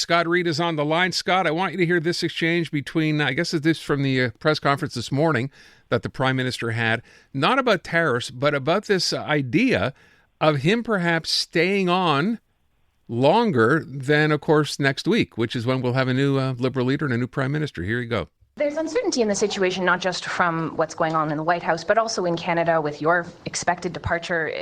Scott Reid is on the line. Scott, I want you to hear this exchange between, I guess it's this from the press conference this morning that the Prime Minister had, not about tariffs, but about this idea of him perhaps staying on longer than, of course, next week, which is when we'll have a new Liberal leader and a new Prime Minister. Here you go. There's uncertainty in the situation, not just from what's going on in the White House, but also in Canada with your expected departure,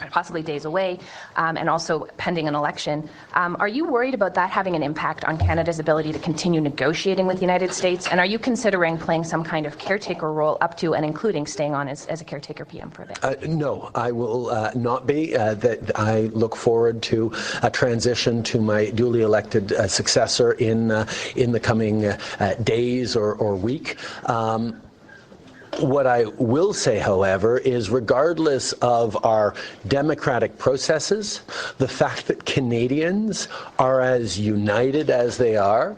possibly days away, and also pending an election. Are you worried about that having an impact on Canada's ability to continue negotiating with the United States? And are you considering playing some kind of caretaker role up to and including staying on as a caretaker PM for a bit? No, I will not be. That I look forward to a transition to my duly elected successor in the coming days or week. What I will say, however, is regardless of our democratic processes, the fact that Canadians are as united as they are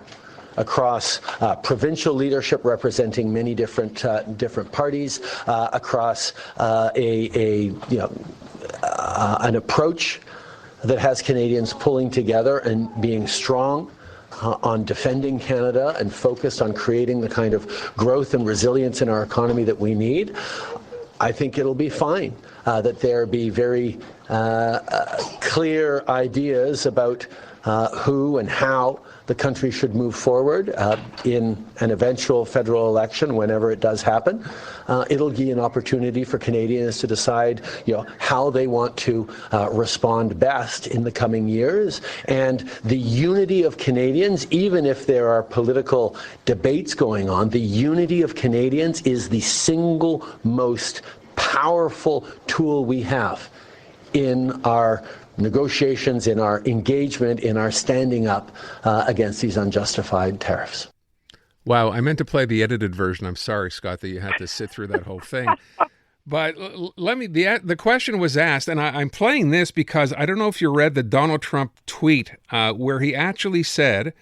across provincial leadership representing many different parties, across an approach that has Canadians pulling together and being strong on defending Canada and focused on creating the kind of growth and resilience in our economy that we need, I think it'll be fine that there be very clear ideas about who and how the country should move forward in an eventual federal election, whenever it does happen. It'll be an opportunity for Canadians to decide, how they want to respond best in the coming years. And the unity of Canadians, even if there are political debates going on, the unity of Canadians is the single most powerful tool we have in our negotiations, in our engagement, in our standing up against these unjustified tariffs. Wow, I meant to play the edited version. I'm sorry, Scott, that you had to sit through that whole thing. But the question was asked, and I'm playing this because I don't know if you read the Donald Trump tweet where he actually said,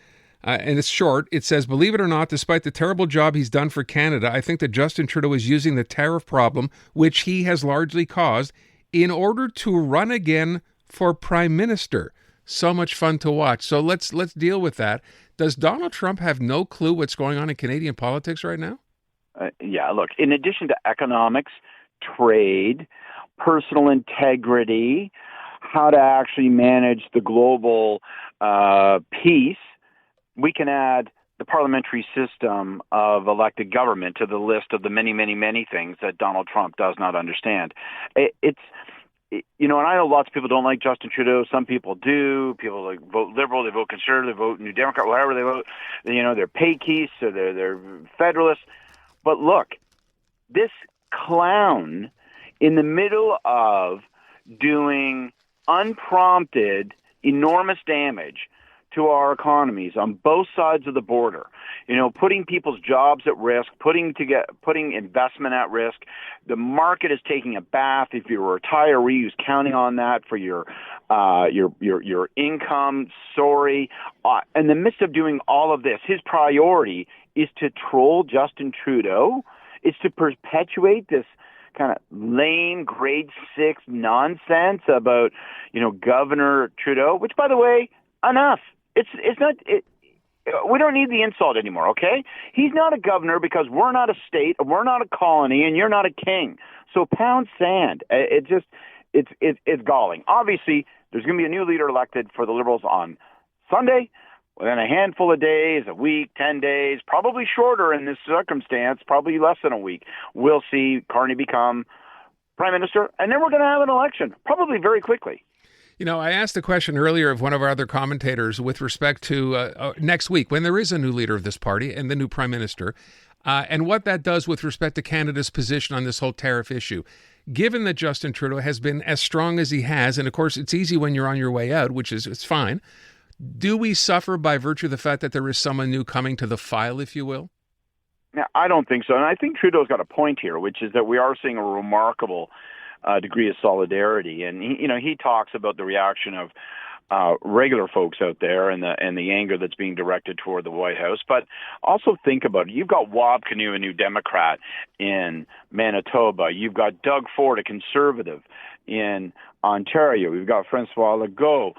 and it's short, it says, "Believe it or not, despite the terrible job he's done for Canada, I think that Justin Trudeau is using the tariff problem, which he has largely caused, in order to run again for Prime Minister." So much fun to watch. So let's deal with that. Does Donald Trump have no clue what's going on in Canadian politics right now? Yeah, look, in addition to economics, trade, personal integrity, how to actually manage the global peace, we can add the parliamentary system of elected government to the list of the many, many, many things that Donald Trump does not understand. And I know lots of people don't like Justin Trudeau. Some people do. People vote Liberal, they vote Conservative, they vote New Democrat, whatever they vote. They're paykeys, so they're Federalists. But look, this clown in the middle of doing unprompted, enormous damage to our economies on both sides of the border, putting people's jobs at risk, putting investment at risk. The market is taking a bath. If you're a retiree who's counting on that for your income, in the midst of doing all of this, his priority is to troll Justin Trudeau. It's to perpetuate this kind of lame grade 6 nonsense about, Governor Trudeau, which, by the way, enough. It's not. We don't need the insult anymore, okay? He's not a governor because we're not a state, we're not a colony, and you're not a king. So pound sand. It's galling. Obviously, there's going to be a new leader elected for the Liberals on Sunday. Within a handful of days, a week, 10 days, probably shorter in this circumstance, probably less than a week, we'll see Carney become Prime Minister, and then we're going to have an election, probably very quickly. I asked the question earlier of one of our other commentators with respect to next week, when there is a new leader of this party and the new Prime Minister, and what that does with respect to Canada's position on this whole tariff issue. Given that Justin Trudeau has been as strong as he has, and of course it's easy when you're on your way out, it's fine, do we suffer by virtue of the fact that there is someone new coming to the file, if you will? Yeah, I don't think so. And I think Trudeau's got a point here, which is that we are seeing a remarkable degree of solidarity. And he talks about the reaction of regular folks out there and the anger that's being directed toward the White House. But also think about it. You've got Wab Kinew, a New Democrat in Manitoba. You've got Doug Ford, a Conservative in Ontario. We've got Francois Legault,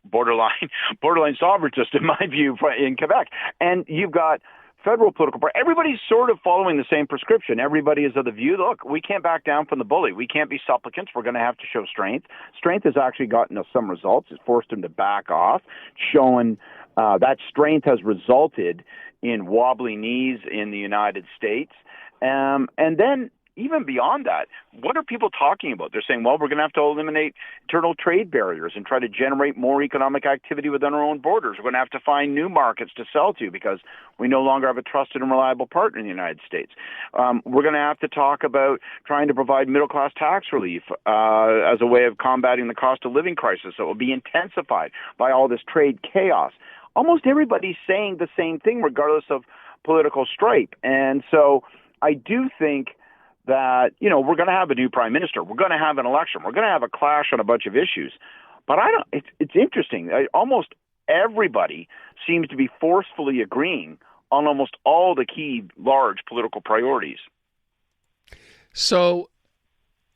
borderline sovereigntist in my view in Quebec. And you've got federal political party. Everybody's sort of following the same prescription. Everybody is of the view, look, we can't back down from the bully. We can't be supplicants. We're going to have to show strength. Strength has actually gotten us some results. It's forced him to back off, showing that strength has resulted in wobbly knees in the United States. And then even beyond that, what are people talking about? They're saying, well, we're going to have to eliminate internal trade barriers and try to generate more economic activity within our own borders. We're going to have to find new markets to sell to because we no longer have a trusted and reliable partner in the United States. We're going to have to talk about trying to provide middle-class tax relief as a way of combating the cost of living crisis that will be intensified by all this trade chaos. Almost everybody's saying the same thing regardless of political stripe. And so I do think that, we're going to have a new prime minister. We're going to have an election. We're going to have a clash on a bunch of issues. But it's interesting. Almost everybody seems to be forcefully agreeing on almost all the key large political priorities. So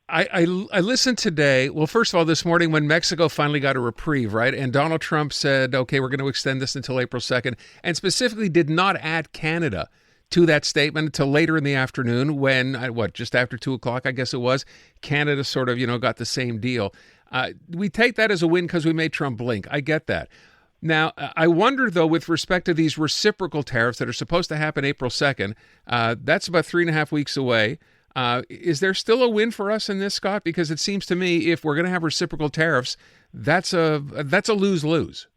I listened today. Well, first of all, this morning when Mexico finally got a reprieve, right? And Donald Trump said, okay, we're going to extend this until April 2nd, and specifically did not add Canada to that statement until later in the afternoon when, just after 2 o'clock, I guess it was, Canada sort of, got the same deal. We take that as a win because we made Trump blink. I get that. Now, I wonder, though, with respect to these reciprocal tariffs that are supposed to happen April 2nd, that's about 3.5 weeks away. Is there still a win for us in this, Scott? Because it seems to me if we're going to have reciprocal tariffs, that's a lose-lose.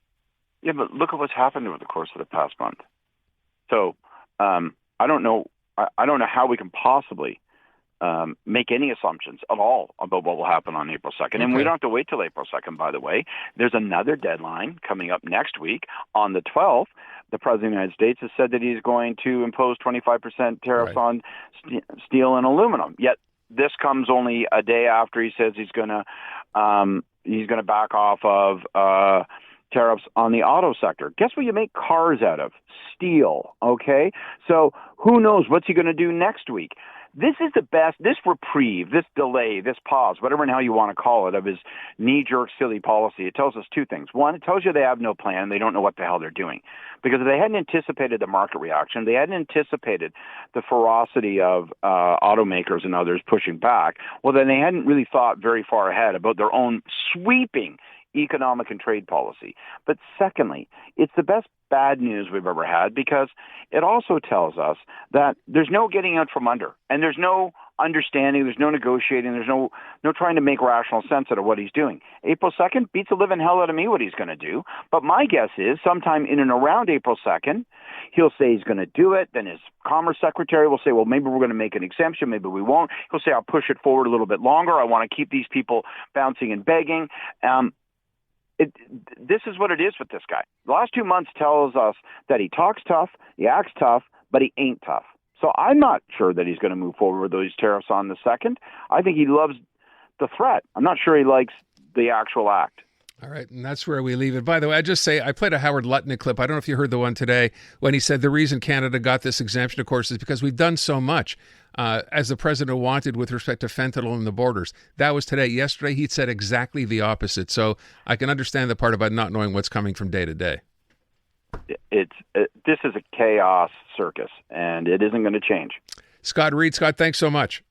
Yeah, but look at what's happened over the course of the past month. So, I don't know how we can possibly make any assumptions at all about what will happen on April 2nd. And we don't have to wait till April 2nd, by the way. There's another deadline coming up next week. On the 12th, the President of the United States has said that he's going to impose 25% tariffs on steel and aluminum. Yet this comes only a day after he says he's going to back off of tariffs on the auto sector. Guess what you make cars out of? Steel, okay? So who knows what's he going to do next week? This is the best, this reprieve, this delay, this pause, whatever the hell you want to call it, of his knee-jerk silly policy. It tells us two things. One, it tells you they have no plan. They don't know what the hell they're doing. Because if they hadn't anticipated the market reaction, they hadn't anticipated the ferocity of automakers and others pushing back, well, then they hadn't really thought very far ahead about their own sweeping economic and trade policy. But secondly, it's the best bad news we've ever had because it also tells us that there's no getting out from under and there's no understanding, there's no negotiating, there's no trying to make rational sense out of what he's doing. April 2nd beats the living hell out of me what he's going to do. But my guess is sometime in and around April 2nd, he'll say he's going to do it. Then his Commerce Secretary will say, well, maybe we're going to make an exemption. Maybe we won't. He'll say, I'll push it forward a little bit longer. I want to keep these people bouncing and begging. This is what it is with this guy. The last 2 months tells us that he talks tough, he acts tough, but he ain't tough. So I'm not sure that he's going to move forward with those tariffs on the 2nd. I think he loves the threat. I'm not sure he likes the actual act. All right, and that's where we leave it. By the way, I just say I played a Howard Lutnick clip. I don't know if you heard the one today when he said the reason Canada got this exemption, of course, is because we've done so much as the president wanted with respect to fentanyl in the borders. That was today. Yesterday, he said exactly the opposite. So I can understand the part about not knowing what's coming from day to day. This is a chaos circus, and it isn't going to change. Scott Reid. Scott, thanks so much.